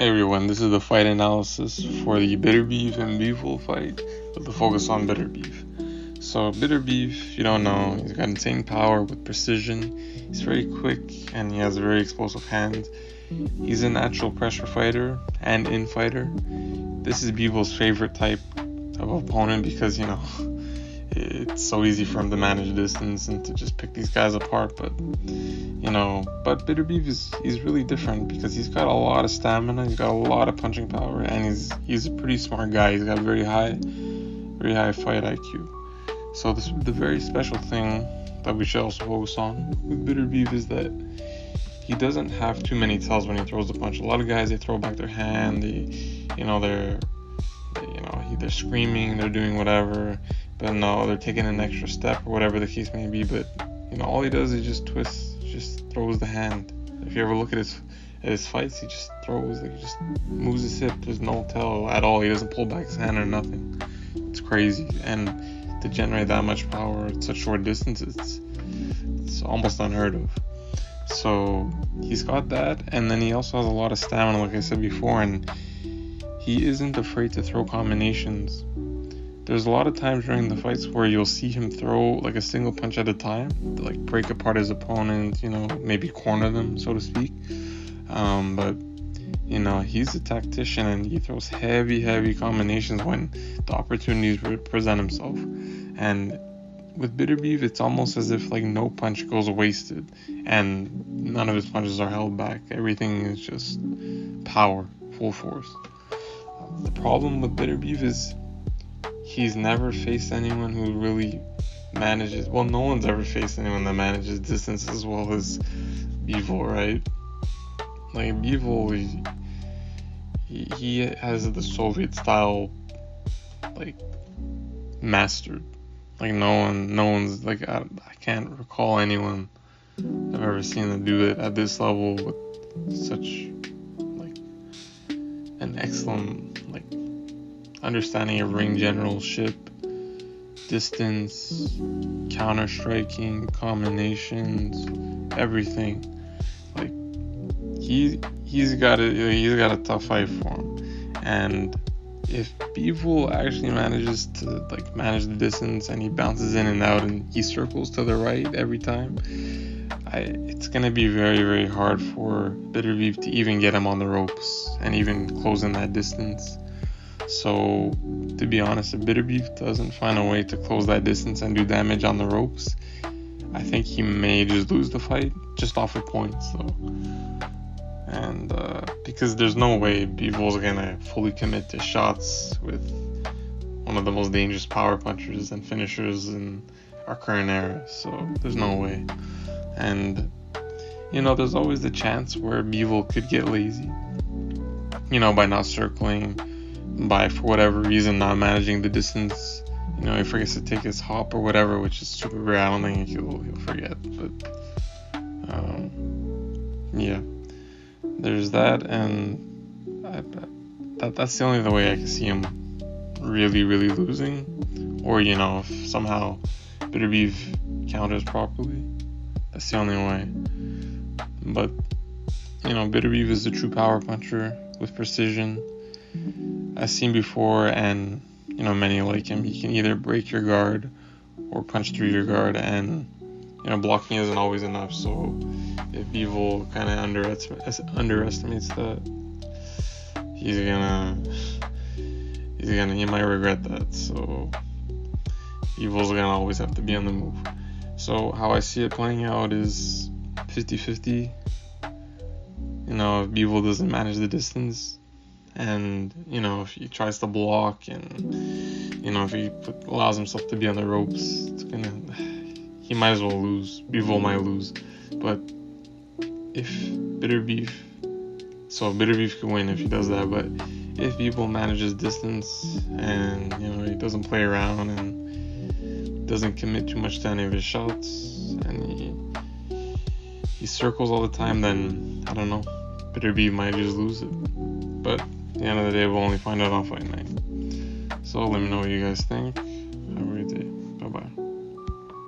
Hey everyone, this is the fight analysis for the Beterbiev and Bivol fight with the focus on Beterbiev. So Beterbiev, if you don't know, he's got insane power with precision, he's very quick, and he has a very explosive hand. He's a natural pressure fighter and in-fighter. This is Bivol's favorite type of opponent because, it's so easy for him to manage distance and to just pick these guys apart, but Beterbiev he's really different because he's got a lot of stamina, he's got a lot of punching power, and he's a pretty smart guy. He's got very high fight IQ. So the very special thing that we should also focus on with Beterbiev is that he doesn't have too many tells when he throws the punch. A lot of guys, they throw back their hand, they're screaming, they're doing whatever, but no, they're taking an extra step or whatever the case may be. But all he does is just twist, just throws the hand. If you ever look at his fights, he just throws, he just moves his hip. There's no tell at all. He doesn't pull back his hand or nothing. It's crazy, and to generate that much power at such short distances, it's almost unheard of. So he's got that, and then he also has a lot of stamina, like I said before, and he isn't afraid to throw combinations. There's a lot of times during the fights where you'll see him throw like a single punch at a time to like break apart his opponent, maybe corner them, so to speak. But he's a tactician, and he throws heavy combinations when the opportunities present himself. And with Beterbiev, it's almost as if like no punch goes wasted, and none of his punches are held back. Everything is just power, full force. The problem with Beterbiev is he's never faced anyone who really manages. Well, no one's ever faced anyone that manages distance as well as Bivol, right? Like Bivol, he has the Soviet style like mastered. Like no one's like I can't recall anyone I've ever seen them do it at this level with such like an excellent like understanding of ring generalship, distance, counter striking, combinations, everything. Like he's got a tough fight for him, and if Bivol actually manages to like manage the distance and he bounces in and out and he circles to the right every time, it's gonna be very hard for Beterbiev to even get him on the ropes and even close in that distance. So to be honest, if Beterbiev doesn't find a way to close that distance and do damage on the ropes, I think he may just lose the fight just off of points though. And because there's no way Bivol's gonna fully commit to shots with one of the most dangerous power punchers and finishers in our current era, so there's no way. And there's always the chance where Bivol could get lazy, by not circling, by for whatever reason not managing the distance. He forgets to take his hop or whatever, which is super rare. I don't think he'll forget, but yeah. There's that, and that's the only other way I can see him really losing. Or, if somehow Beterbiev counters properly, that's the only way. But, Beterbiev is a true power puncher with precision. I've seen before, and, many like him. He can either break your guard or punch through your guard, and blocking isn't always enough. So if Bivol kind of underestimates that, he might regret that. So Bivol's gonna always have to be on the move. So how I see it playing out is 50-50. If Bivol doesn't manage the distance, and if he tries to block, and if he allows himself to be on the ropes, he might as well lose. Bivol might lose. But if Beterbiev could win if he does that. But if Bivol manages distance and he doesn't play around and doesn't commit too much to any of his shots, and he circles all the time, then I don't know, Beterbiev might just lose it. But at the end of the day, we'll only find out on fight night. So let me know what you guys think.